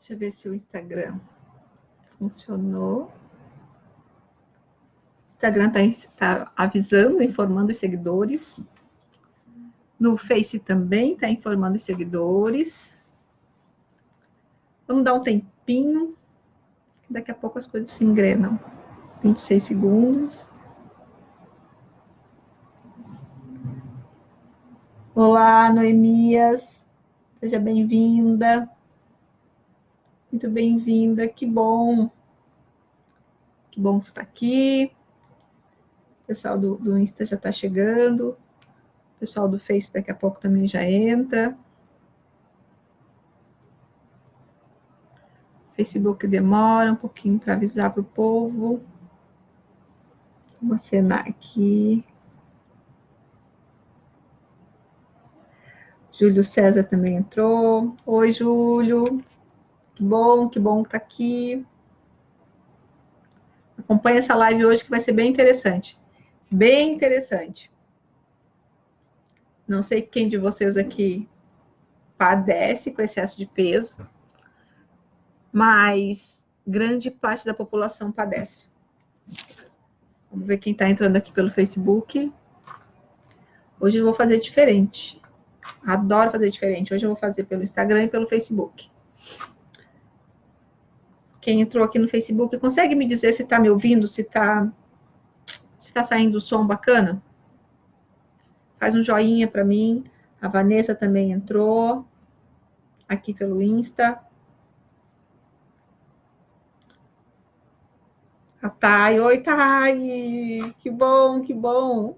Deixa eu ver se o Instagram funcionou. O Instagram está avisando, informando os seguidores. No Face também está informando os seguidores. Vamos dar um tempinho. Daqui a pouco as coisas se engrenam. 26 segundos. Olá, Noemias. Seja bem-vinda. Muito bem-vinda. Que bom. Que bom que você está aqui. O pessoal do Insta já está chegando. O pessoal do Face daqui a pouco também já entra. O Facebook demora um pouquinho para avisar para o povo. Vou acenar aqui. Júlio César também entrou. Oi, Júlio. Que bom que está aqui. Acompanhe essa live hoje que vai ser bem interessante. Bem interessante. Não sei quem de vocês aqui padece com excesso de peso, mas grande parte da população padece. Vamos ver quem está entrando aqui pelo Facebook. Hoje eu vou fazer diferente. Adoro fazer diferente. Hoje eu vou fazer pelo Instagram e pelo Facebook. Quem entrou aqui no Facebook, consegue me dizer se está me ouvindo, se tá saindo o som bacana? Faz um joinha para mim. A Vanessa também entrou aqui pelo Insta. A Thay. Oi, Thay. Que bom, que bom.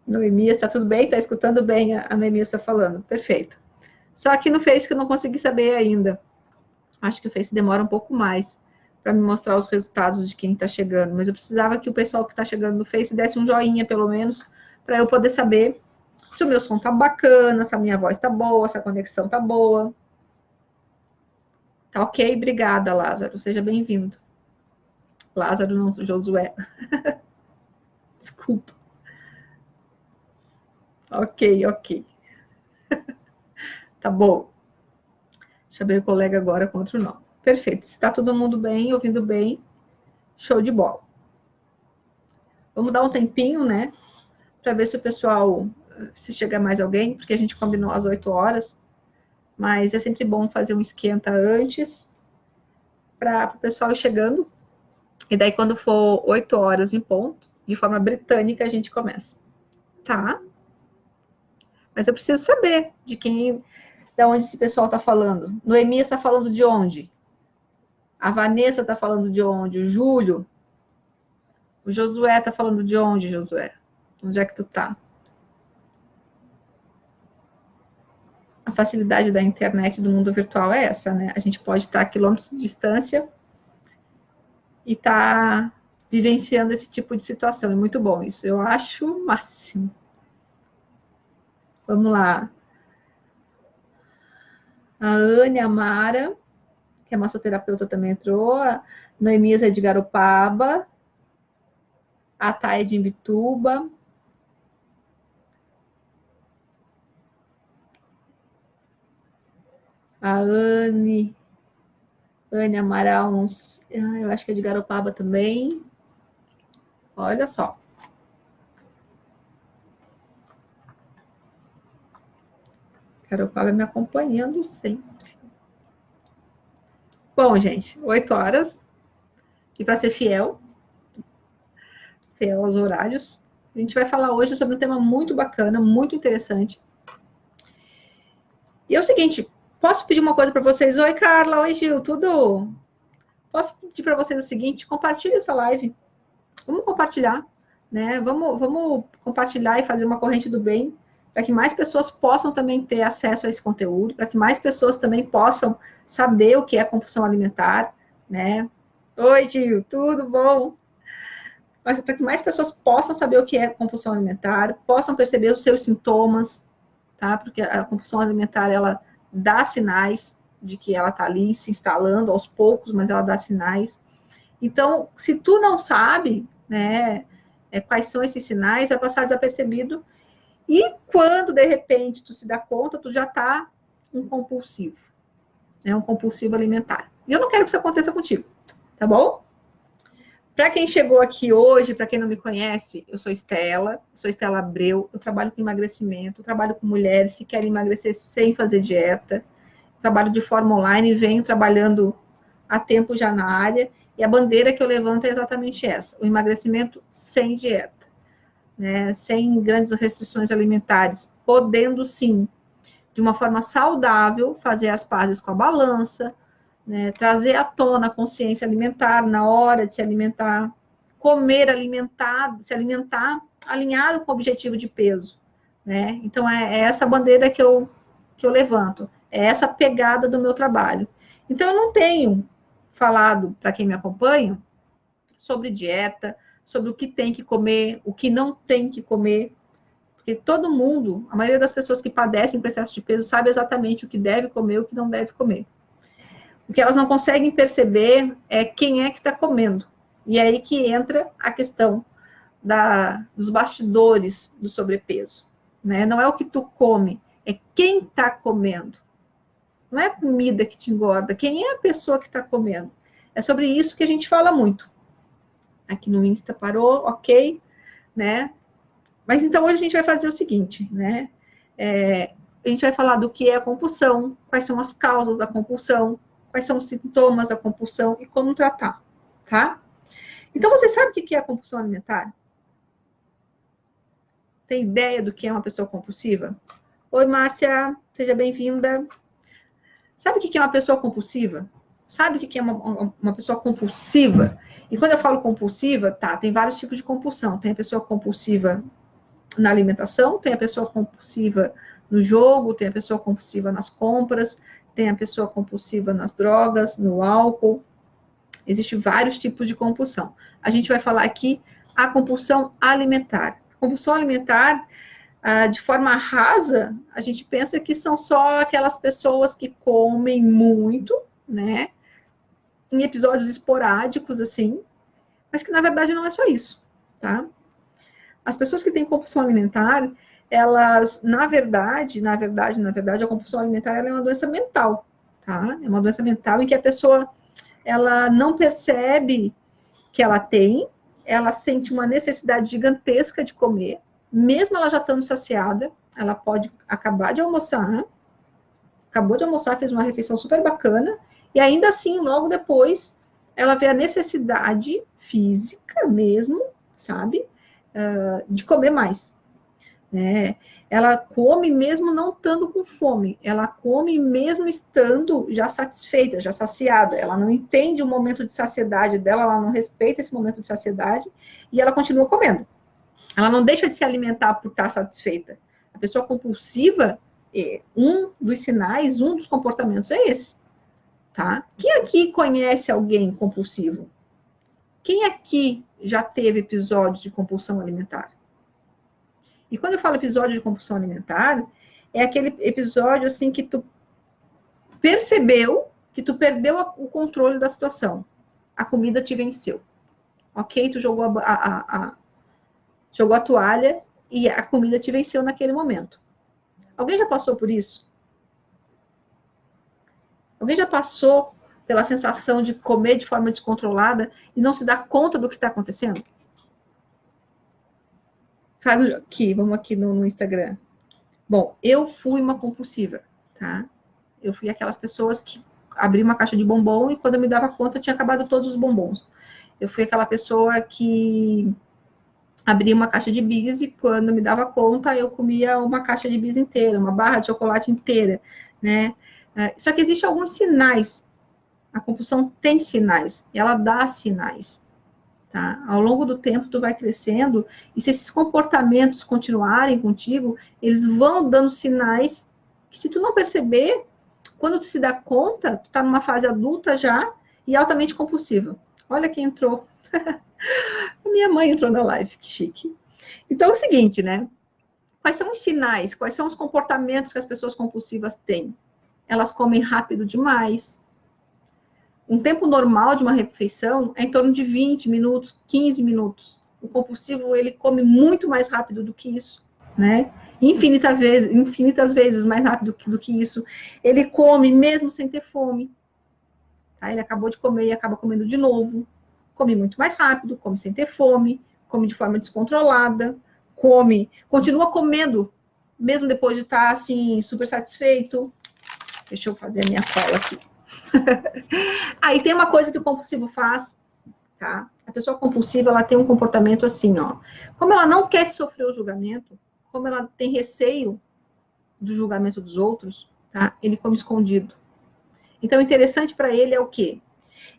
Noemias, está tudo bem? Está escutando bem? A Noemias está falando. Perfeito. Só aqui no Face que eu não consegui saber ainda. Acho que o Face demora um pouco mais para me mostrar os resultados de quem está chegando. Mas eu precisava que o pessoal que está chegando no Face desse um joinha, pelo menos, para eu poder saber se o meu som está bacana, se a minha voz está boa, se a conexão está boa. Tá ok? Obrigada, Lázaro. Seja bem-vindo. Lázaro, não, Josué. Desculpa. Ok. Tá bom. Deixa eu ver o colega agora com outro nome. Perfeito. Se está todo mundo bem, ouvindo bem, show de bola. Vamos dar um tempinho, né? Para ver se o pessoal, se chega mais alguém, porque a gente combinou às 8 horas. Mas é sempre bom fazer um esquenta antes, para o pessoal ir chegando. E daí, quando for 8 horas em ponto, de forma britânica, a gente começa. Tá? Mas eu preciso saber de onde esse pessoal está falando. Noemias está falando de onde? A Vanessa está falando de onde? O Júlio? O Josué está falando de onde, Josué? Onde é que tu tá? A facilidade da internet do mundo virtual é essa, né? A gente pode estar a quilômetros de distância e estar vivenciando esse tipo de situação. É muito bom isso. Eu acho o máximo. Vamos lá. A Anne Amara, que é massoterapeuta, também entrou. A Noemias é de Garopaba. A Thay é de Imbituba. A Anne Amaral, eu acho que é de Garopaba também. Olha só. Garopaba me acompanhando sempre. Bom, gente, 8 horas. E para ser fiel aos horários, a gente vai falar hoje sobre um tema muito bacana, muito interessante. E é o seguinte, posso pedir uma coisa para vocês? Oi, Carla. Oi, Gil. Tudo? Posso pedir para vocês o seguinte? Compartilhe essa live. Vamos compartilhar, né? Vamos compartilhar e fazer uma corrente do bem para que mais pessoas possam também ter acesso a esse conteúdo, para que mais pessoas também possam saber o que é compulsão alimentar, né? Oi, Gil. Tudo bom? Mas para que mais pessoas possam saber o que é compulsão alimentar, possam perceber os seus sintomas, tá? Porque a compulsão alimentar, ela dá sinais de que ela está ali se instalando aos poucos, mas ela dá sinais. Então, se tu não sabe, né, quais são esses sinais, vai passar desapercebido E quando, de repente, tu se dá conta, tu já tá um compulsivo, né? Um compulsivo alimentar. E eu não quero que isso aconteça contigo, tá bom? Para quem chegou aqui hoje, para quem não me conhece, eu sou Estela Abreu, eu trabalho com emagrecimento, eu trabalho com mulheres que querem emagrecer sem fazer dieta, trabalho de forma online e venho trabalhando há tempo já na área, e a bandeira que eu levanto é exatamente essa, o emagrecimento sem dieta, né? Sem grandes restrições alimentares, podendo sim, de uma forma saudável, fazer as pazes com a balança, né? Trazer à tona a consciência alimentar na hora de se alimentar, comer alimentado, se alimentar alinhado com o objetivo de peso, né? Então é essa bandeira que eu levanto, é essa pegada do meu trabalho. Então eu não tenho falado para quem me acompanha sobre dieta, sobre o que tem que comer, o que não tem que comer, porque todo mundo, a maioria das pessoas que padecem com excesso de peso sabe exatamente o que deve comer e o que não deve comer. O que elas não conseguem perceber é quem é que está comendo. E é aí que entra a questão dos bastidores do sobrepeso, né? Não é o que tu come, é quem está comendo. Não é a comida que te engorda, quem é a pessoa que está comendo. É sobre isso que a gente fala muito. Aqui no Insta parou, ok, né? Mas então hoje a gente vai fazer o seguinte, né? A gente vai falar do que é a compulsão, quais são as causas da compulsão, quais são os sintomas da compulsão e como tratar, tá? Então, você sabe o que é a compulsão alimentar? Tem ideia do que é uma pessoa compulsiva? Oi, Márcia, seja bem-vinda. Sabe o que é uma pessoa compulsiva? Sabe o que é uma pessoa compulsiva? E quando eu falo compulsiva, tá, tem vários tipos de compulsão. Tem a pessoa compulsiva na alimentação, tem a pessoa compulsiva no jogo, tem a pessoa compulsiva nas compras, tem a pessoa compulsiva nas drogas, no álcool. Existem vários tipos de compulsão. A gente vai falar aqui a compulsão alimentar. Compulsão alimentar, de forma rasa, a gente pensa que são só aquelas pessoas que comem muito, né? Em episódios esporádicos, assim, mas que na verdade não é só isso, tá? As pessoas que têm compulsão alimentar, elas, na verdade, a compulsão alimentar ela é uma doença mental, tá? É uma doença mental em que a pessoa ela não percebe que ela tem, ela sente uma necessidade gigantesca de comer, mesmo ela já estando saciada, ela pode acabar de almoçar, acabou de almoçar, fez uma refeição super bacana, e ainda assim, logo depois, ela vê a necessidade física mesmo, sabe, de comer mais, né? Ela come mesmo não estando com fome, ela come mesmo estando já satisfeita, já saciada, ela não entende o momento de saciedade dela, ela não respeita esse momento de saciedade e ela continua comendo. Ela não deixa de se alimentar por estar satisfeita. A pessoa compulsiva, um dos sinais, um dos comportamentos é esse, tá? Quem aqui conhece alguém compulsivo? Quem aqui já teve episódios de compulsão alimentar? E quando eu falo episódio de compulsão alimentar, é aquele episódio assim que tu percebeu que tu perdeu o controle da situação. A comida te venceu. Ok? Tu jogou jogou a toalha e a comida te venceu naquele momento. Alguém já passou por isso? Alguém já passou pela sensação de comer de forma descontrolada e não se dar conta do que está acontecendo? Faz aqui, vamos aqui no Instagram. Bom, eu fui uma compulsiva, tá? Eu fui aquelas pessoas que abriam uma caixa de bombom e quando eu me dava conta, eu tinha acabado todos os bombons. Eu fui aquela pessoa que abria uma caixa de bis e quando me dava conta, eu comia uma caixa de bis inteira, uma barra de chocolate inteira, né? Só que existem alguns sinais. A compulsão tem sinais, ela dá sinais. Tá? Ao longo do tempo, tu vai crescendo, e se esses comportamentos continuarem contigo, eles vão dando sinais que, se tu não perceber, quando tu se dá conta, tu tá numa fase adulta já e altamente compulsiva. Olha quem entrou. A minha mãe entrou na live, que chique. Então é o seguinte, né? Quais são os sinais, quais são os comportamentos que as pessoas compulsivas têm? Elas comem rápido demais. Um tempo normal de uma refeição é em torno de 20 minutos, 15 minutos. O compulsivo, ele come muito mais rápido do que isso, né? infinitas vezes mais rápido do que isso. Ele come mesmo sem ter fome. Tá? Ele acabou de comer e acaba comendo de novo. Come muito mais rápido, come sem ter fome, come de forma descontrolada, continua comendo, mesmo depois de estar, assim, super satisfeito. Deixa eu fazer a minha fala aqui. Aí tem uma coisa que o compulsivo faz, tá? A pessoa compulsiva, ela tem um comportamento assim, ó. Como ela não quer sofrer o julgamento, como ela tem receio do julgamento dos outros, tá? Ele come escondido. Então, o interessante para ele é o quê?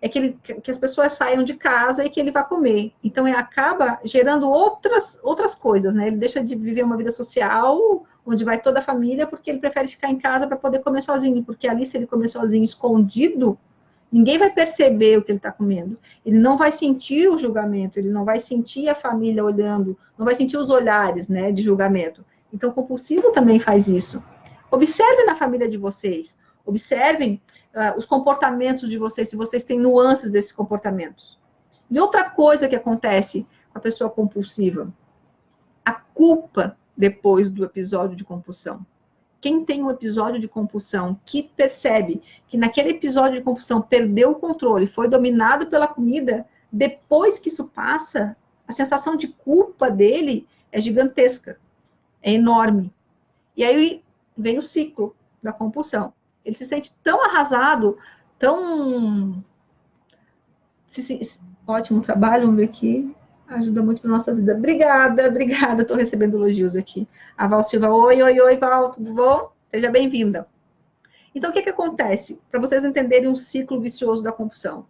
É que as pessoas saiam de casa e que ele vai comer. Então, ele acaba gerando outras coisas, né? Ele deixa de viver uma vida social, onde vai toda a família, porque ele prefere ficar em casa para poder comer sozinho. Porque ali, se ele comer sozinho, escondido, ninguém vai perceber o que ele está comendo. Ele não vai sentir o julgamento, ele não vai sentir a família olhando, não vai sentir os olhares, né, de julgamento. Então, o compulsivo também faz isso. Observe na família de vocês. Observem os comportamentos de vocês, se vocês têm nuances desses comportamentos. E outra coisa que acontece com a pessoa compulsiva, a culpa depois do episódio de compulsão. Quem tem um episódio de compulsão, que percebe que naquele episódio de compulsão perdeu o controle, foi dominado pela comida, depois que isso passa, a sensação de culpa dele é gigantesca, é enorme. E aí vem o ciclo da compulsão. Ele se sente tão arrasado, tão... Ótimo trabalho, vamos ver aqui. Ajuda muito para nossas vidas. Obrigada. Estou recebendo elogios aqui. A Val Silva, oi, Val, tudo bom? Seja bem-vinda. Então, o que acontece? Para vocês entenderem um ciclo vicioso da compulsão.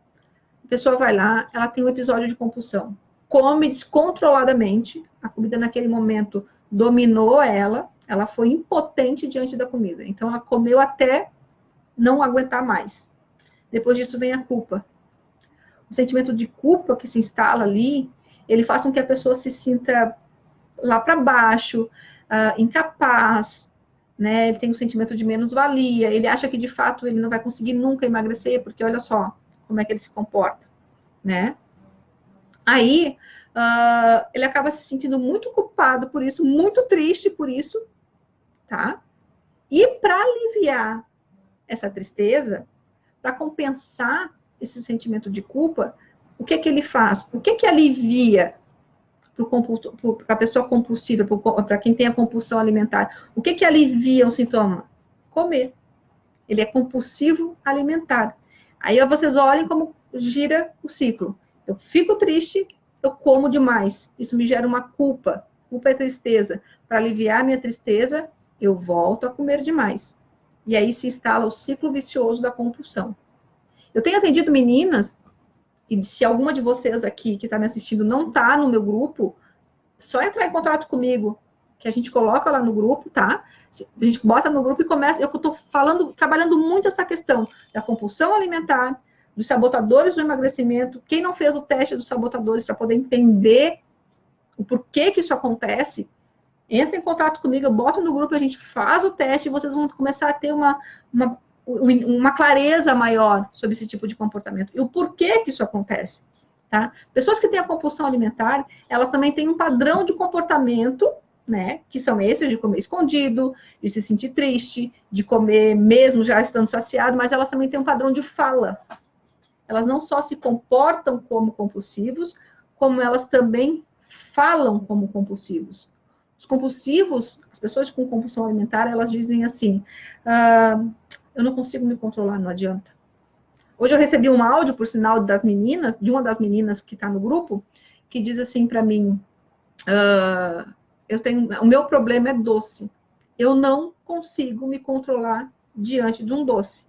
A pessoa vai lá, ela tem um episódio de compulsão. Come descontroladamente, a comida naquele momento dominou ela foi impotente diante da comida. Então, ela comeu até não aguentar mais. Depois disso vem a culpa. O sentimento de culpa que se instala ali, ele faz com que a pessoa se sinta lá para baixo, incapaz, né? Ele tem um sentimento de menos-valia, ele acha que de fato ele não vai conseguir nunca emagrecer, porque olha só como é que ele se comporta, né? Aí, ele acaba se sentindo muito culpado por isso, muito triste por isso, tá? E para aliviar essa tristeza, para compensar esse sentimento de culpa, o que ele faz? O que alivia para a pessoa compulsiva, para quem tem a compulsão alimentar? O que alivia um sintoma? Comer. Ele é compulsivo alimentar. Aí vocês olhem como gira o ciclo. Eu fico triste, eu como demais. Isso me gera uma culpa. Culpa é tristeza. Para aliviar a minha tristeza, eu volto a comer demais. E aí se instala o ciclo vicioso da compulsão. Eu tenho atendido meninas, e se alguma de vocês aqui que está me assistindo não está no meu grupo, só entrar em contato comigo, que a gente coloca lá no grupo, tá? A gente bota no grupo e começa. Eu estou trabalhando muito essa questão da compulsão alimentar, dos sabotadores do emagrecimento. Quem não fez o teste dos sabotadores para poder entender o porquê que isso acontece, entra em contato comigo, eu boto no grupo, a gente faz o teste e vocês vão começar a ter uma clareza maior sobre esse tipo de comportamento e o porquê que isso acontece, tá? Pessoas que têm a compulsão alimentar, elas também têm um padrão de comportamento, né? Que são esses de comer escondido, de se sentir triste, de comer mesmo já estando saciado, mas elas também têm um padrão de fala. Elas não só se comportam como compulsivos, como elas também falam como compulsivos. Os compulsivos, as pessoas com compulsão alimentar, elas dizem assim, eu não consigo me controlar, não adianta. Hoje eu recebi um áudio, por sinal, de uma das meninas que está no grupo, que diz assim para mim, o meu problema é doce. Eu não consigo me controlar diante de um doce.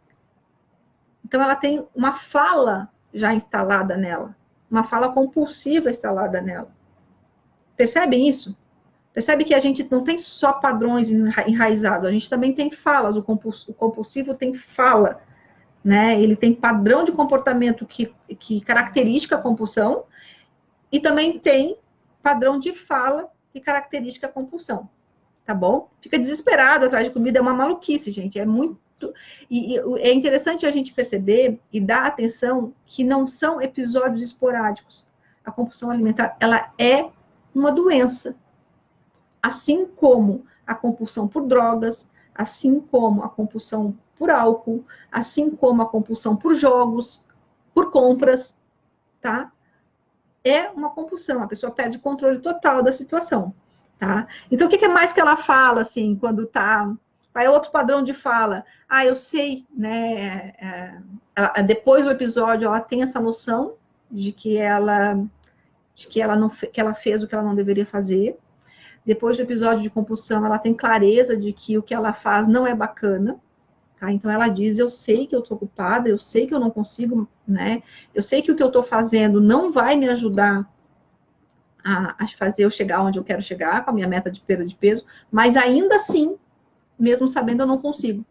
Então, ela tem uma fala já instalada nela, uma fala compulsiva instalada nela. Percebem isso? Percebe que a gente não tem só padrões enraizados, a gente também tem falas. O compulsivo tem fala, né? Ele tem padrão de comportamento que caracteriza a compulsão e também tem padrão de fala que caracteriza a compulsão, tá bom? Fica desesperado atrás de comida, é uma maluquice, gente, é muito... E é interessante a gente perceber e dar atenção que não são episódios esporádicos. A compulsão alimentar, ela é uma doença. Assim como a compulsão por drogas, assim como a compulsão por álcool, assim como a compulsão por jogos, por compras, tá? É uma compulsão, a pessoa perde o controle total da situação, tá? Então, o que mais que ela fala, assim, quando tá... Vai outro padrão de fala. Ah, eu sei, né? Depois do episódio, ela tem essa noção de que ela não, que ela fez o que ela não deveria fazer. Depois do episódio de compulsão, ela tem clareza de que o que ela faz não é bacana, tá? Então ela diz: eu sei que eu estou ocupada, eu sei que eu não consigo, né? Eu sei que o que eu estou fazendo não vai me ajudar a fazer eu chegar onde eu quero chegar, com a minha meta de perda de peso, mas ainda assim, mesmo sabendo, eu não consigo.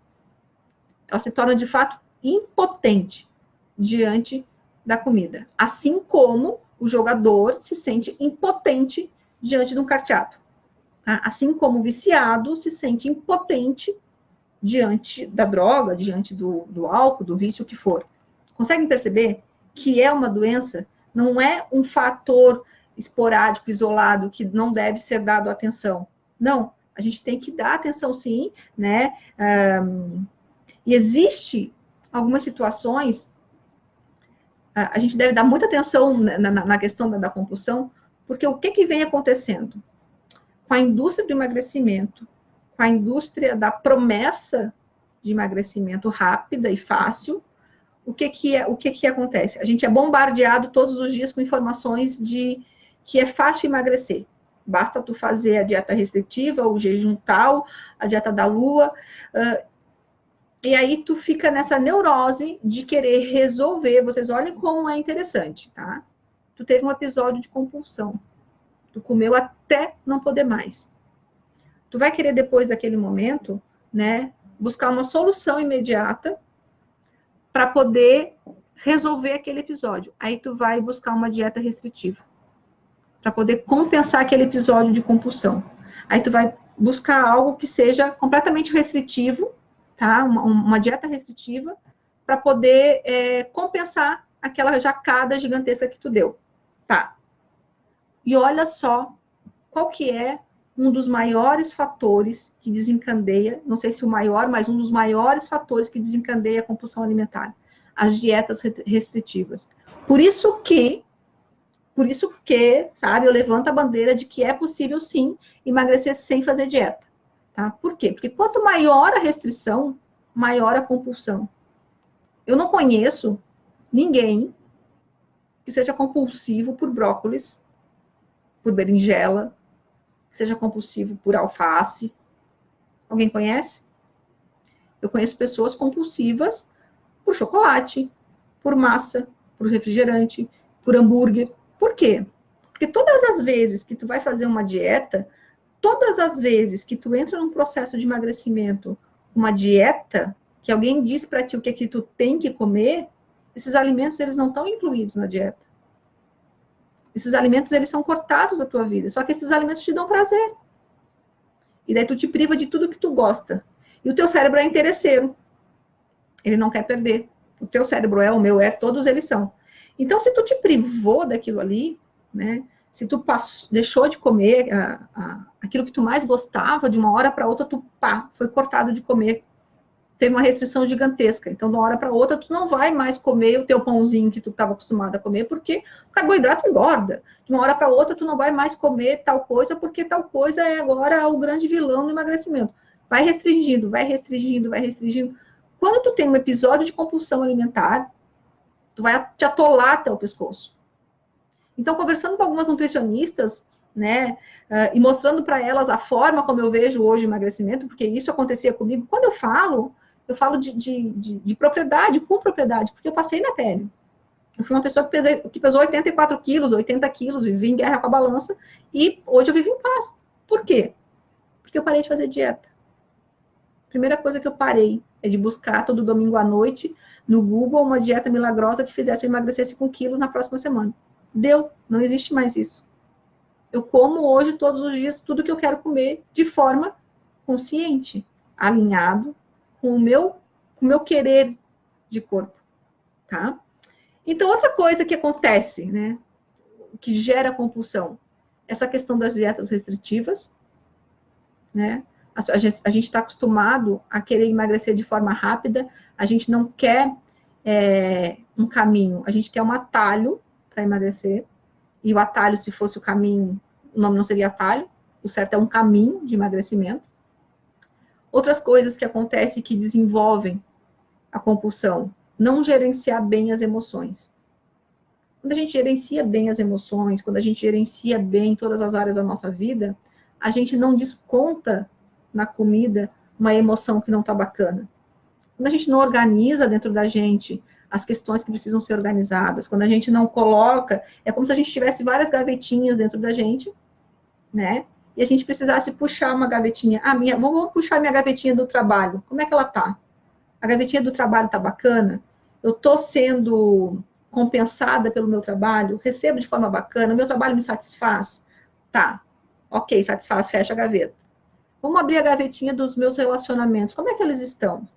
Ela se torna, de fato, impotente diante da comida. Assim como o jogador se sente impotente diante de um carteado. Tá? Assim como o viciado se sente impotente diante da droga, diante do álcool, do vício, o que for. Conseguem perceber que é uma doença? Não é um fator esporádico, isolado, que não deve ser dado atenção. Não, a gente tem que dar atenção sim, né? E existe algumas situações, a gente deve dar muita atenção na questão da compulsão, porque o que vem acontecendo? Com a indústria do emagrecimento, com a indústria da promessa de emagrecimento rápida e fácil, o que acontece? A gente é bombardeado todos os dias com informações de que é fácil emagrecer. Basta tu fazer a dieta restritiva, o jejum tal, a dieta da lua, e aí tu fica nessa neurose de querer resolver. Vocês olhem como é interessante, tá? Tu teve um episódio de compulsão. Tu comeu até não poder mais. Tu vai querer, depois daquele momento, né, buscar uma solução imediata para poder resolver aquele episódio. Aí tu vai buscar uma dieta restritiva para poder compensar aquele episódio de compulsão. Aí tu vai buscar algo que seja completamente restritivo, tá? Uma dieta restritiva para poder compensar aquela jacada gigantesca que tu deu. Tá. E olha só qual que é um dos maiores fatores que desencadeia, não sei se o maior, mas um dos maiores fatores que desencadeia a compulsão alimentar, as dietas restritivas. Por isso que, sabe, eu levanto a bandeira de que é possível sim emagrecer sem fazer dieta, tá? Por quê? Porque quanto maior a restrição, maior a compulsão. Eu não conheço ninguém que seja compulsivo por brócolis, por berinjela, que seja compulsivo por alface. Alguém conhece? Eu conheço pessoas compulsivas por chocolate, por massa, por refrigerante, por hambúrguer. Por quê? Porque todas as vezes que tu vai fazer uma dieta, todas as vezes que tu entra num processo de emagrecimento, uma dieta, que alguém diz para ti o que é que tu tem que comer, esses alimentos, eles não estão incluídos na dieta. Esses alimentos, eles são cortados da tua vida. Só que esses alimentos te dão prazer. E daí tu te priva de tudo que tu gosta. E o teu cérebro é interesseiro. Ele não quer perder. O teu cérebro é, o meu é, todos eles são. Então, se tu te privou daquilo ali, né? Se tu deixou de comer aquilo que tu mais gostava, de uma hora para outra, tu foi cortado de comer. Teve uma restrição gigantesca. Então, de uma hora para outra, tu não vai mais comer o teu pãozinho que tu estava acostumado a comer, porque o carboidrato engorda. De uma hora para outra, tu não vai mais comer tal coisa, porque tal coisa é agora o grande vilão do emagrecimento. Vai restringindo, vai restringindo, vai restringindo. Quando tu tem um episódio de compulsão alimentar, tu vai te atolar até o pescoço. Então, conversando com algumas nutricionistas, né, e mostrando para elas a forma como eu vejo hoje o emagrecimento, porque isso acontecia comigo, quando eu falo de propriedade, com propriedade, porque eu passei na pele. Eu fui uma pessoa que pesou 84 quilos, 80 quilos, vivi em guerra com a balança, e hoje eu vivo em paz. Por quê? Porque eu parei de fazer dieta. Primeira coisa que eu parei é de buscar todo domingo à noite no Google uma dieta milagrosa que fizesse eu emagrecer 5 quilos na próxima semana. Deu, não existe mais isso. Eu como hoje, todos os dias, tudo que eu quero comer de forma consciente, alinhado com o meu querer de corpo, tá? Então, outra coisa que acontece, né, que gera compulsão, essa questão das dietas restritivas, né? A gente está acostumado a querer emagrecer de forma rápida, a gente não quer um caminho, a gente quer um atalho para emagrecer, e o atalho, se fosse o caminho, o nome não seria atalho, o certo é um caminho de emagrecimento. Outras coisas que acontecem que desenvolvem a compulsão, não gerenciar bem as emoções. Quando a gente gerencia bem as emoções, quando a gente gerencia bem todas as áreas da nossa vida, a gente não desconta na comida uma emoção que não está bacana. Quando a gente não organiza dentro da gente as questões que precisam ser organizadas, quando a gente não coloca, é como se a gente tivesse várias gavetinhas dentro da gente, né? E a gente precisasse puxar uma gavetinha. Vamos puxar minha gavetinha do trabalho. Como é que ela tá? A gavetinha do trabalho tá bacana? Eu tô sendo compensada pelo meu trabalho? Recebo de forma bacana? O meu trabalho me satisfaz? Tá. Ok, satisfaz, fecha a gaveta. Vamos abrir a gavetinha dos meus relacionamentos. Como é que eles estão?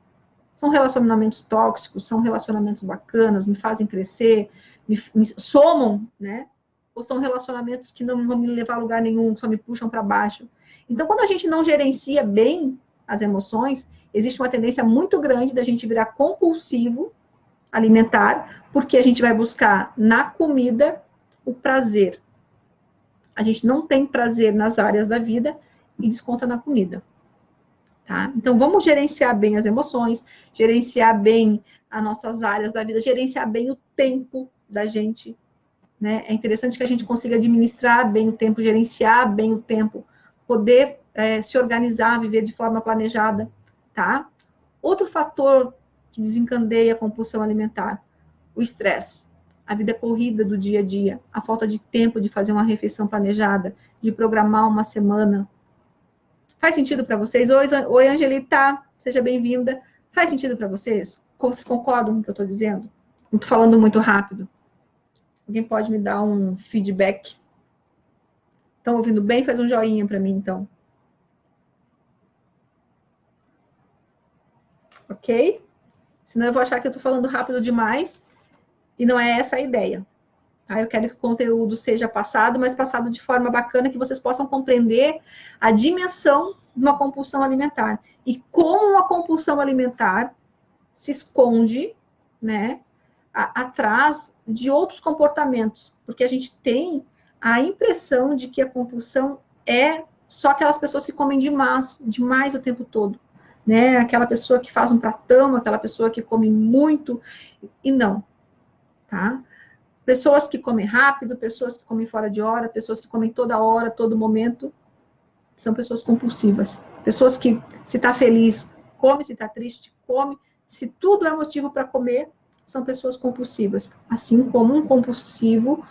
São relacionamentos tóxicos? São relacionamentos bacanas? Me fazem crescer? Me somam, né? Ou são relacionamentos que não vão me levar a lugar nenhum, só me puxam para baixo? Então, quando a gente não gerencia bem as emoções, existe uma tendência muito grande da gente virar compulsivo alimentar, porque a gente vai buscar na comida o prazer. A gente não tem prazer nas áreas da vida e desconta na comida. Tá? Então, vamos gerenciar bem as emoções, gerenciar bem as nossas áreas da vida, gerenciar bem o tempo da gente, né? É interessante que a gente consiga administrar bem o tempo, gerenciar bem o tempo, poder se organizar, viver de forma planejada, tá? Outro fator que desencadeia a compulsão alimentar, o estresse, a vida corrida do dia a dia, a falta de tempo de fazer uma refeição planejada, de programar uma semana. Faz sentido para vocês? Oi, Angelita, seja bem-vinda. Faz sentido para vocês? Vocês concordam com o que eu estou dizendo? Não estou falando muito rápido. Alguém pode me dar um feedback? Estão ouvindo bem? Faz um joinha para mim, então. Ok? Senão eu vou achar que eu estou falando rápido demais e não é essa a ideia. Tá? Eu quero que o conteúdo seja passado, mas passado de forma bacana, que vocês possam compreender a dimensão de uma compulsão alimentar. E como a compulsão alimentar se esconde, né, atrás de outros comportamentos. Porque a gente tem a impressão de que a compulsão é só aquelas pessoas que comem demais o tempo todo. Né? Aquela pessoa que faz um pratão, aquela pessoa que come muito, e não, tá? Pessoas que comem rápido, pessoas que comem fora de hora, pessoas que comem toda hora, todo momento, são pessoas compulsivas. Pessoas que, se está feliz, come, se está triste, come, se tudo é motivo para comer, são pessoas compulsivas. Assim como um compulsivo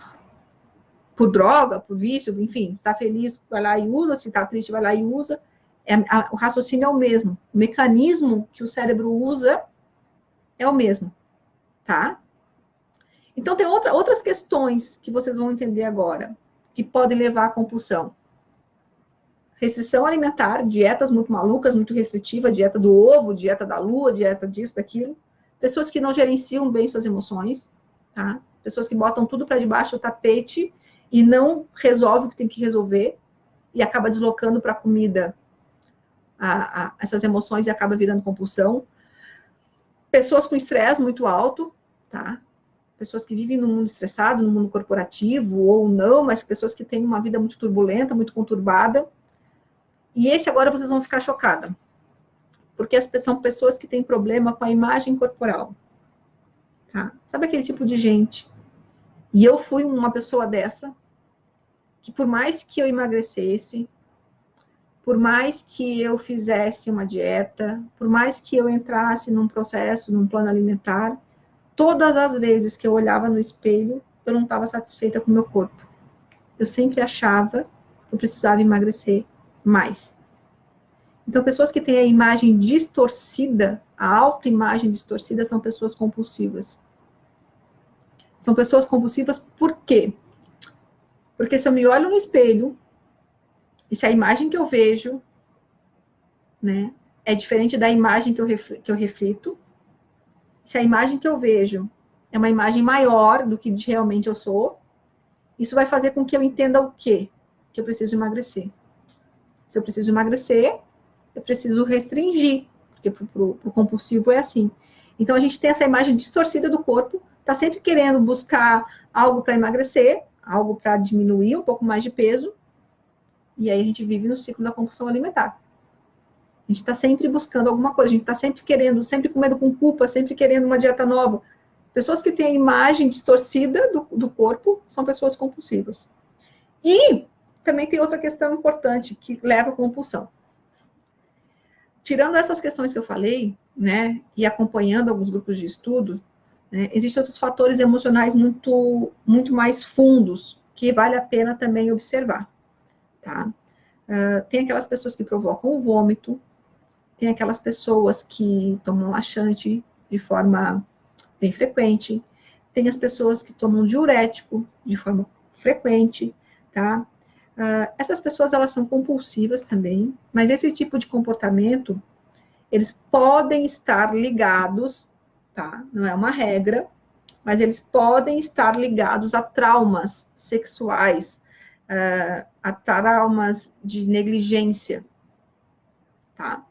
por droga, por vício, enfim, se está feliz, vai lá e usa, se está triste, vai lá e usa. O raciocínio é o mesmo. O mecanismo que o cérebro usa é o mesmo, tá? Então, tem outras questões que vocês vão entender agora, que podem levar à compulsão. Restrição alimentar, dietas muito malucas, muito restritivas, dieta do ovo, dieta da lua, dieta disso, daquilo. Pessoas que não gerenciam bem suas emoções, tá? Pessoas que botam tudo para debaixo do tapete e não resolvem o que tem que resolver e acaba deslocando para a comida essas emoções e acaba virando compulsão. Pessoas com estresse muito alto, tá? Pessoas que vivem no mundo estressado, no mundo corporativo ou não, mas pessoas que têm uma vida muito turbulenta, muito conturbada. E esse agora vocês vão ficar chocadas. Porque são pessoas que têm problema com a imagem corporal. Tá? Sabe aquele tipo de gente? E eu fui uma pessoa dessa, que por mais que eu emagrecesse, por mais que eu fizesse uma dieta, por mais que eu entrasse num processo, num plano alimentar, todas as vezes que eu olhava no espelho, eu não estava satisfeita com o meu corpo. Eu sempre achava que eu precisava emagrecer mais. Então, pessoas que têm a imagem distorcida, a autoimagem distorcida, são pessoas compulsivas. São pessoas compulsivas por quê? Porque se eu me olho no espelho, e se a imagem que eu vejo, né, é diferente da imagem que eu reflito, se a imagem que eu vejo é uma imagem maior do que realmente eu sou, isso vai fazer com que eu entenda o quê? Que eu preciso emagrecer. Se eu preciso emagrecer, eu preciso restringir, porque para o compulsivo é assim. Então, a gente tem essa imagem distorcida do corpo, está sempre querendo buscar algo para emagrecer, algo para diminuir um pouco mais de peso, e aí a gente vive no ciclo da compulsão alimentar. A gente está sempre buscando alguma coisa, a gente está sempre querendo, sempre com medo, com culpa, sempre querendo uma dieta nova. Pessoas que têm a imagem distorcida do corpo são pessoas compulsivas. E também tem outra questão importante que leva à compulsão. Tirando essas questões que eu falei, né, e acompanhando alguns grupos de estudo, né, existem outros fatores emocionais muito mais fundos que vale a pena também observar, tá? Tem aquelas pessoas que provocam o vômito, tem aquelas pessoas que tomam laxante de forma bem frequente, tem as pessoas que tomam diurético de forma frequente, tá? Essas pessoas, elas são compulsivas também, mas esse tipo de comportamento, eles podem estar ligados, tá? Não é uma regra, mas eles podem estar ligados a traumas sexuais, a traumas de negligência, tá?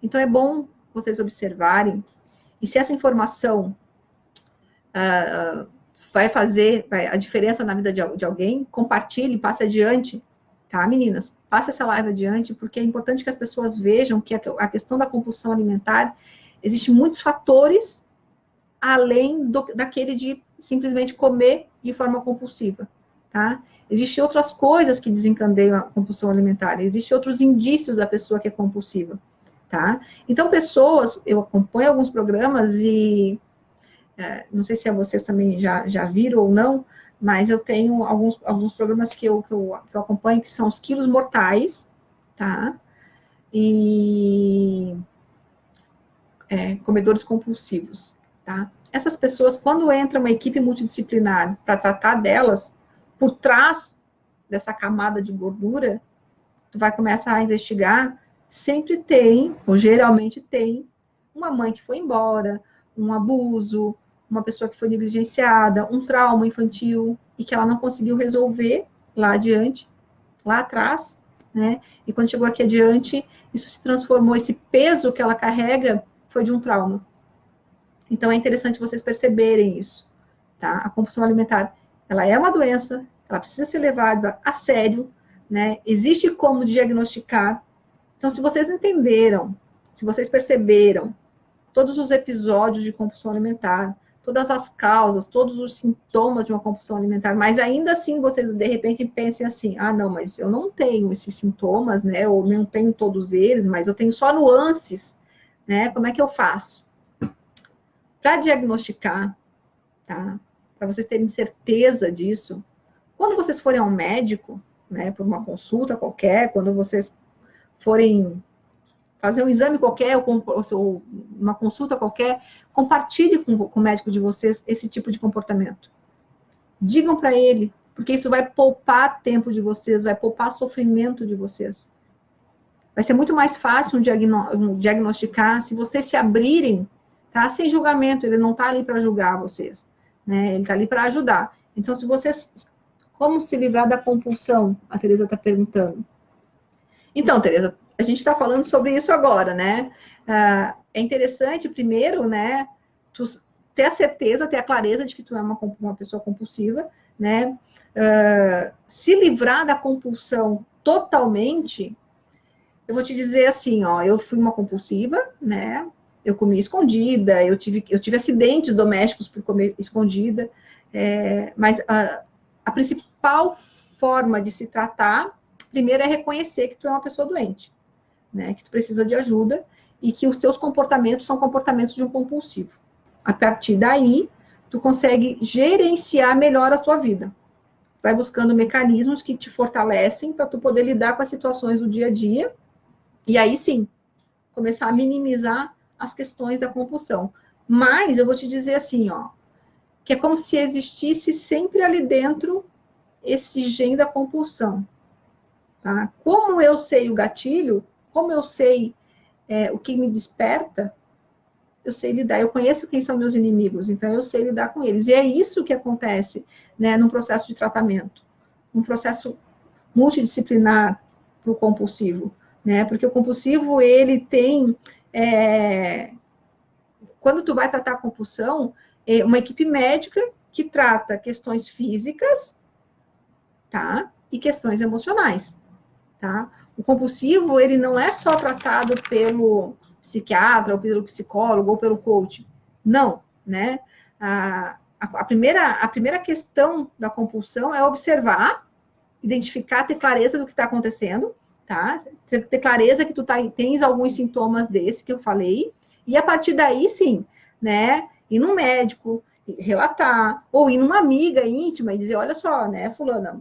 Então, é bom vocês observarem, e se essa informação vai fazer a diferença na vida de alguém, compartilhe, passe adiante, tá, meninas? Passe essa live adiante, porque é importante que as pessoas vejam que a questão da compulsão alimentar, existem muitos fatores além daquele de simplesmente comer de forma compulsiva, tá? Existem outras coisas que desencadeiam a compulsão alimentar, existem outros indícios da pessoa que é compulsiva, tá? Então, eu acompanho alguns programas e não sei se vocês também já viram ou não, mas eu tenho alguns programas que eu acompanho, que são os quilos mortais, tá? E comedores compulsivos, tá? Essas pessoas, quando entra uma equipe multidisciplinar para tratar delas, por trás dessa camada de gordura, tu vai começar a investigar, sempre tem, ou geralmente tem, uma mãe que foi embora, um abuso, uma pessoa que foi negligenciada, um trauma infantil, e que ela não conseguiu resolver lá adiante, lá atrás, né? E quando chegou aqui adiante, isso se transformou, esse peso que ela carrega foi de um trauma. Então, é interessante vocês perceberem isso, tá? A compulsão alimentar, ela é uma doença, ela precisa ser levada a sério, né? Existe como diagnosticar. Então, se vocês entenderam, se vocês perceberam todos os episódios de compulsão alimentar, todas as causas, todos os sintomas de uma compulsão alimentar, mas ainda assim vocês, de repente, pensem assim, não, mas eu não tenho esses sintomas, né, ou não tenho todos eles, mas eu tenho só nuances, né, como é que eu faço? Para diagnosticar, tá, para vocês terem certeza disso, quando vocês forem ao médico, né, por uma consulta qualquer, quando vocês forem fazer um exame qualquer, ou uma consulta qualquer, compartilhe com o médico de vocês esse tipo de comportamento. Digam para ele, porque isso vai poupar tempo de vocês, vai poupar sofrimento de vocês. Vai ser muito mais fácil diagnosticar se vocês se abrirem, tá? Sem julgamento, ele não está ali para julgar vocês, né? Ele está ali para ajudar. Então, se vocês... Como se livrar da compulsão? A Tereza está perguntando. Então, Tereza, a gente está falando sobre isso agora, né? É interessante, primeiro, né, tu ter a certeza, ter a clareza de que tu é uma pessoa compulsiva, né? Se livrar da compulsão totalmente, eu vou te dizer assim, ó, eu fui uma compulsiva, né? Eu comi escondida, eu tive acidentes domésticos por comer escondida, mas a principal forma de se tratar, primeiro, é reconhecer que tu é uma pessoa doente, né? Que tu precisa de ajuda e que os seus comportamentos são comportamentos de um compulsivo. A partir daí, tu consegue gerenciar melhor a tua vida. Vai buscando mecanismos que te fortalecem para tu poder lidar com as situações do dia a dia e aí sim, começar a minimizar as questões da compulsão. Mas eu vou te dizer assim, ó, que é como se existisse sempre ali dentro esse gene da compulsão. Tá? Como eu sei o gatilho, como eu sei o que me desperta, eu sei lidar. Eu conheço quem são meus inimigos, então eu sei lidar com eles. E é isso que acontece, né, num processo de tratamento, um processo multidisciplinar para o compulsivo. né? Porque o compulsivo, ele tem... quando tu vai tratar a compulsão, é uma equipe médica que trata questões físicas, tá? E questões emocionais, tá? O compulsivo, ele não é só tratado pelo psiquiatra, ou pelo psicólogo, ou pelo coach. Não, né? A primeira questão da compulsão é observar, identificar, ter clareza do que está acontecendo, tá? Ter clareza que tu tens alguns sintomas desse que eu falei, e a partir daí, sim, né? Ir no médico, relatar, ou ir numa amiga íntima e dizer, olha só, né, fulana,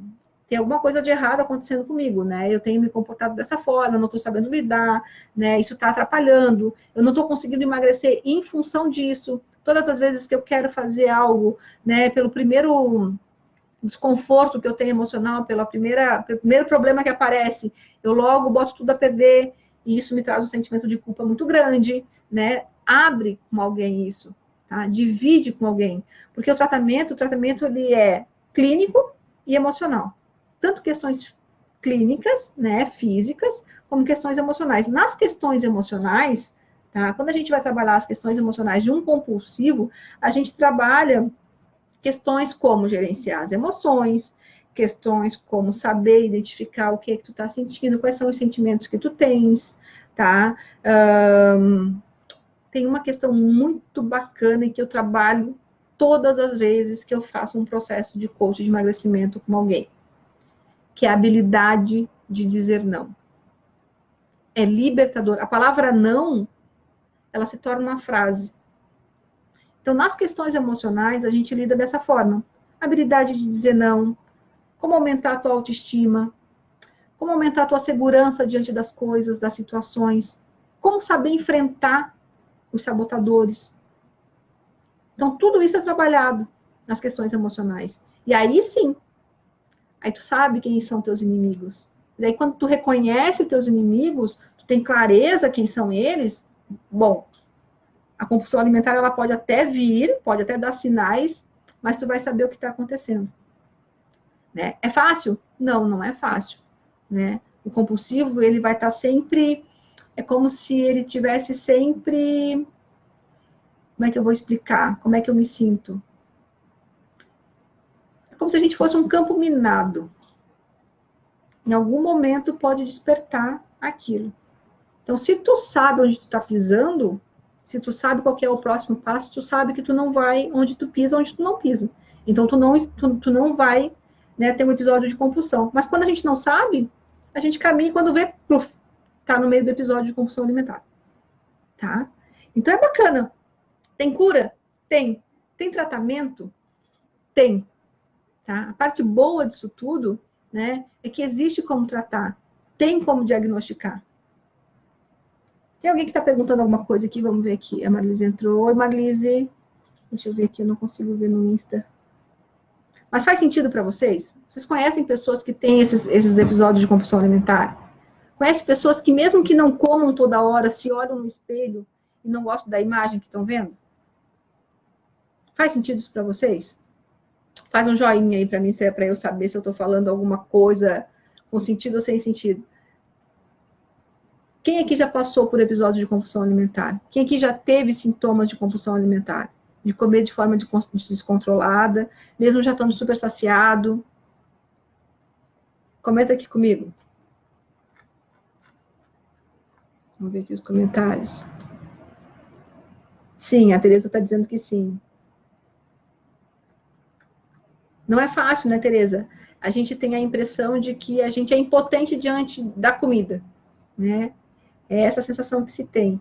tem alguma coisa de errado acontecendo comigo, né? Eu tenho me comportado dessa forma, eu não estou sabendo lidar, né? Isso está atrapalhando, eu não estou conseguindo emagrecer em função disso. Todas as vezes que eu quero fazer algo, né, pelo primeiro desconforto que eu tenho emocional, pelo primeiro problema que aparece, eu logo boto tudo a perder, e isso me traz um sentimento de culpa muito grande, né? Abre com alguém isso, tá? Divide com alguém, porque o tratamento ele é clínico e emocional. Tanto questões clínicas, né, físicas, como questões emocionais. Nas questões emocionais, tá? Quando a gente vai trabalhar as questões emocionais de um compulsivo, a gente trabalha questões como gerenciar as emoções, questões como saber identificar o que é que tu está sentindo, quais são os sentimentos que tu tens, tá? Tem uma questão muito bacana e que eu trabalho todas as vezes que eu faço um processo de coach de emagrecimento com alguém, que é a habilidade de dizer não. É libertador. A palavra não, ela se torna uma frase. Então, nas questões emocionais, a gente lida dessa forma. Habilidade de dizer não, como aumentar a tua autoestima, como aumentar a tua segurança diante das coisas, das situações, como saber enfrentar os sabotadores. Então, tudo isso é trabalhado nas questões emocionais. E aí sim, aí tu sabe quem são teus inimigos. E daí, quando tu reconhece teus inimigos, tu tem clareza quem são eles, bom, a compulsão alimentar, ela pode até vir, pode até dar sinais, mas tu vai saber o que está acontecendo. Né? É fácil? Não, não é fácil. Né? O compulsivo, ele vai estar sempre... É como se ele tivesse sempre... Como é que eu vou explicar? Como é que eu me sinto? É como se a gente fosse um campo minado. Em algum momento pode despertar aquilo. Então, se tu sabe onde tu está pisando, se tu sabe qual é o próximo passo, tu sabe que tu não vai onde tu pisa, onde tu não pisa. Então, tu não vai, né, ter um episódio de compulsão. Mas quando a gente não sabe, a gente caminha e quando vê, pluf, tá no meio do episódio de compulsão alimentar. Tá? Então, é bacana. Tem cura? Tem. Tem tratamento? Tem. Tá? A parte boa disso tudo, né, é que existe como tratar. Tem como diagnosticar. Tem alguém que está perguntando alguma coisa aqui? Vamos ver aqui. A Marlise entrou. Oi, Marlise. Deixa eu ver aqui, eu não consigo ver no Insta. Mas faz sentido para vocês? Vocês conhecem pessoas que têm esses episódios de compulsão alimentar? Conhecem pessoas que, mesmo que não comam toda hora, se olham no espelho e não gostam da imagem que estão vendo? Faz sentido isso para vocês? Faz um joinha aí para mim, para eu saber se eu estou falando alguma coisa com sentido ou sem sentido. Quem aqui já passou por episódio de compulsão alimentar? Quem aqui já teve sintomas de compulsão alimentar? De comer de forma descontrolada, mesmo já estando super saciado? Comenta aqui comigo. Vamos ver aqui os comentários. Sim, a Tereza está dizendo que sim. Não é fácil, né, Tereza? A gente tem a impressão de que a gente é impotente diante da comida, né? É essa sensação que se tem.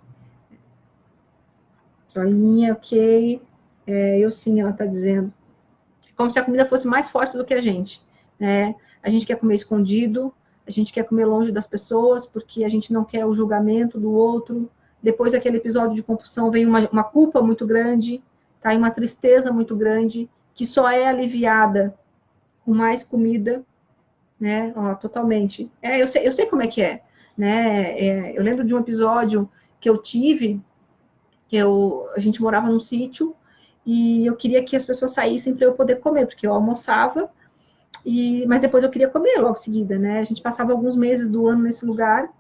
Joinha, ok. Eu sim, ela está dizendo. Como se a comida fosse mais forte do que a gente, né? A gente quer comer escondido, a gente quer comer longe das pessoas, porque a gente não quer o julgamento do outro. Depois daquele episódio de compulsão vem uma culpa muito grande, tá? E uma tristeza muito grande, que só é aliviada com mais comida, né? Ó, totalmente. Eu sei como é que é, né? Eu lembro de um episódio que eu tive, a gente morava num sítio, e eu queria que as pessoas saíssem para eu poder comer, porque eu almoçava, mas depois eu queria comer logo em seguida, né? A gente passava alguns meses do ano nesse lugar,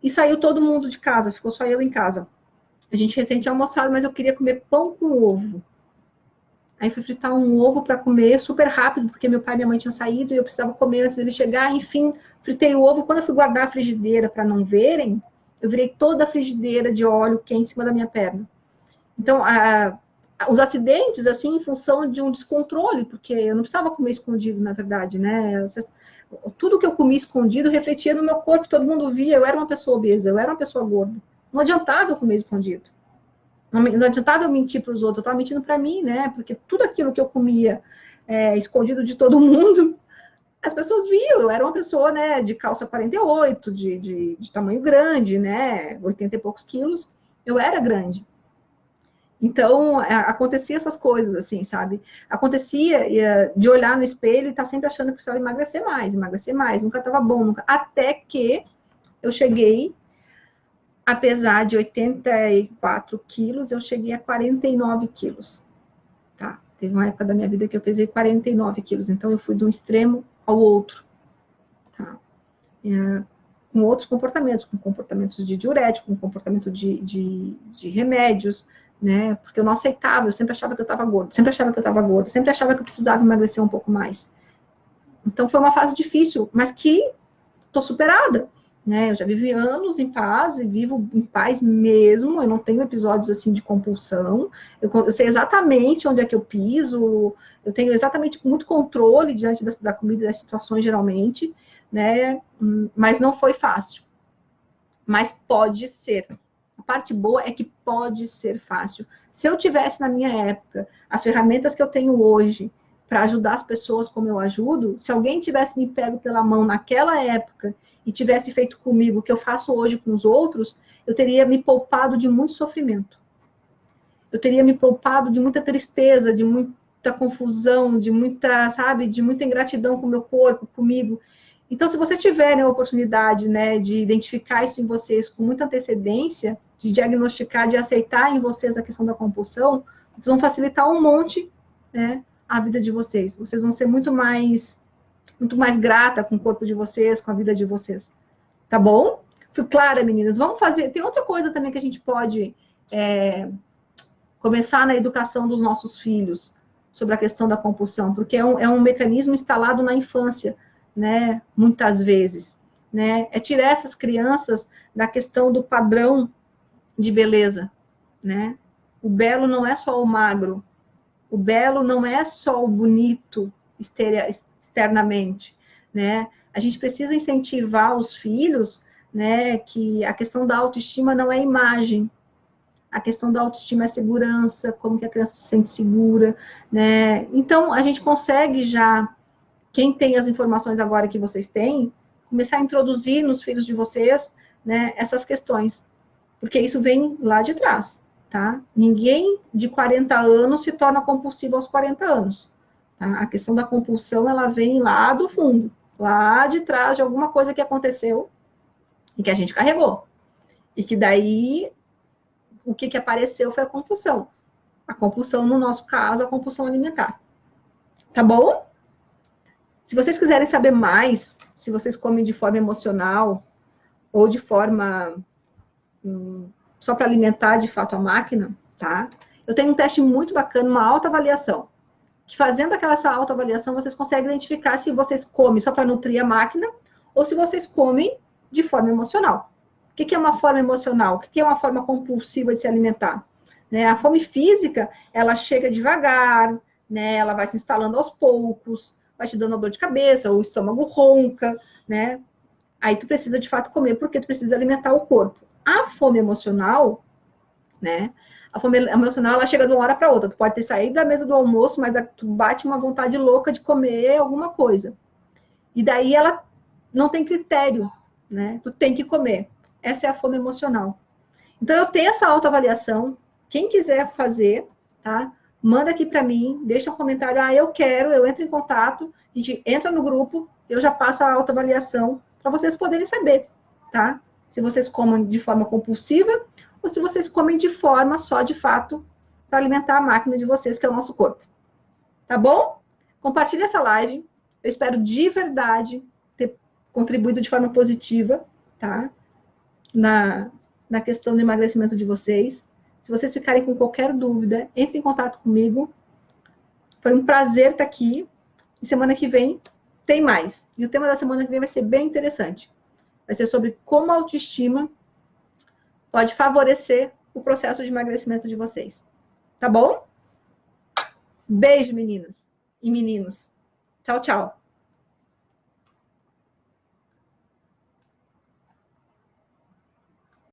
E saiu todo mundo de casa, ficou só eu em casa. A gente recém tinha almoçado, mas eu queria comer pão com ovo. Aí fui fritar um ovo para comer super rápido, porque meu pai e minha mãe tinham saído e eu precisava comer antes dele chegar. Enfim, fritei o ovo. Quando eu fui guardar a frigideira para não verem, eu virei toda a frigideira de óleo quente em cima da minha perna. Então, os acidentes, assim, em função de um descontrole, porque eu não precisava comer escondido, na verdade, né? Tudo que eu comia escondido refletia no meu corpo, todo mundo via, eu era uma pessoa obesa, eu era uma pessoa gorda. Não adiantava eu comer escondido. Não adiantava eu mentir para os outros, eu estava mentindo para mim, né? Porque tudo aquilo que eu comia escondido de todo mundo, as pessoas viam. Eu era uma pessoa, né, de calça 48, de tamanho grande, né? 80 e poucos quilos. Eu era grande. Então, acontecia essas coisas, assim, sabe? Acontecia de olhar no espelho e estar sempre achando que precisava emagrecer mais. Nunca estava bom, nunca. Até que eu cheguei, apesar de 84 quilos, eu cheguei a 49 quilos, tá? Teve uma época da minha vida que eu pesei 49 quilos, então eu fui de um extremo ao outro, tá? Com outros comportamentos, com comportamentos de diurético, com comportamento de remédios, né? Porque eu não aceitava, eu sempre achava que eu estava gordo, sempre achava que eu precisava emagrecer um pouco mais. Então foi uma fase difícil, mas que estou superada, né? Eu já vivi anos em paz e vivo em paz mesmo. Eu não tenho episódios assim de compulsão. Eu sei exatamente onde é que eu piso. Eu tenho exatamente muito controle diante da comida e das situações, geralmente, né? Mas não foi fácil. Mas pode ser. A parte boa é que pode ser fácil. Se eu tivesse na minha época as ferramentas que eu tenho hoje para ajudar as pessoas como eu ajudo, se alguém tivesse me pego pela mão naquela época e tivesse feito comigo o que eu faço hoje com os outros, eu teria me poupado de muito sofrimento. Eu teria me poupado de muita tristeza, de muita confusão, de muita, sabe, de muita ingratidão com o meu corpo, comigo. Então, se vocês tiverem a oportunidade, né, de identificar isso em vocês com muita antecedência, de diagnosticar, de aceitar em vocês a questão da compulsão, vocês vão facilitar um monte, né, a vida de vocês. Vocês vão ser muito mais grata com o corpo de vocês, com a vida de vocês. Tá bom? Fui clara, meninas? Vamos fazer... Tem outra coisa também que a gente pode começar na educação dos nossos filhos sobre a questão da compulsão, porque é um mecanismo instalado na infância, né? Muitas vezes, né? É tirar essas crianças da questão do padrão de beleza, né? O belo não é só o magro, o belo não é só o bonito externamente, né? A gente precisa incentivar os filhos, né, que a questão da autoestima não é imagem, a questão da autoestima é segurança, como que a criança se sente segura, né? Então, a gente consegue já, quem tem as informações agora que vocês têm, começar a introduzir nos filhos de vocês, né, essas questões, porque isso vem lá de trás, tá? Ninguém de 40 anos se torna compulsivo aos 40 anos, tá? A questão da compulsão, ela vem lá do fundo, lá de trás de alguma coisa que aconteceu e que a gente carregou. E que daí, o que apareceu foi a compulsão. A compulsão, no nosso caso, a compulsão alimentar. Tá bom? Se vocês quiserem saber mais, se vocês comem de forma emocional ou de forma só para alimentar de fato a máquina, tá? Eu tenho um teste muito bacana, uma autoavaliação. Que fazendo aquela autoavaliação, vocês conseguem identificar se vocês comem só para nutrir a máquina ou se vocês comem de forma emocional. O que é uma forma emocional? O que é uma forma compulsiva de se alimentar? Né? A fome física, ela chega devagar, né? Ela vai se instalando aos poucos, vai te dando uma dor de cabeça, ou o estômago ronca, né? Aí tu precisa de fato comer, porque tu precisa alimentar o corpo. A fome emocional, né? A fome emocional, ela chega de uma hora para outra. Tu pode ter saído da mesa do almoço, mas tu bate uma vontade louca de comer alguma coisa. E daí ela não tem critério, né? Tu tem que comer. Essa é a fome emocional. Então, eu tenho essa autoavaliação. Quem quiser fazer, tá? Manda aqui para mim, deixa um comentário. Ah, eu quero, eu entro em contato, a gente entra no grupo, eu já passo a autoavaliação para vocês poderem saber, tá? Se vocês comem de forma compulsiva ou se vocês comem de forma só, de fato, para alimentar a máquina de vocês, que é o nosso corpo. Tá bom? Compartilhe essa live. Eu espero de verdade ter contribuído de forma positiva, tá? na questão do emagrecimento de vocês. Se vocês ficarem com qualquer dúvida, entre em contato comigo. Foi um prazer estar aqui. E semana que vem tem mais. E o tema da semana que vem vai ser bem interessante. Vai ser sobre como a autoestima pode favorecer o processo de emagrecimento de vocês. Tá bom? Beijo, meninas e meninos. Tchau, tchau.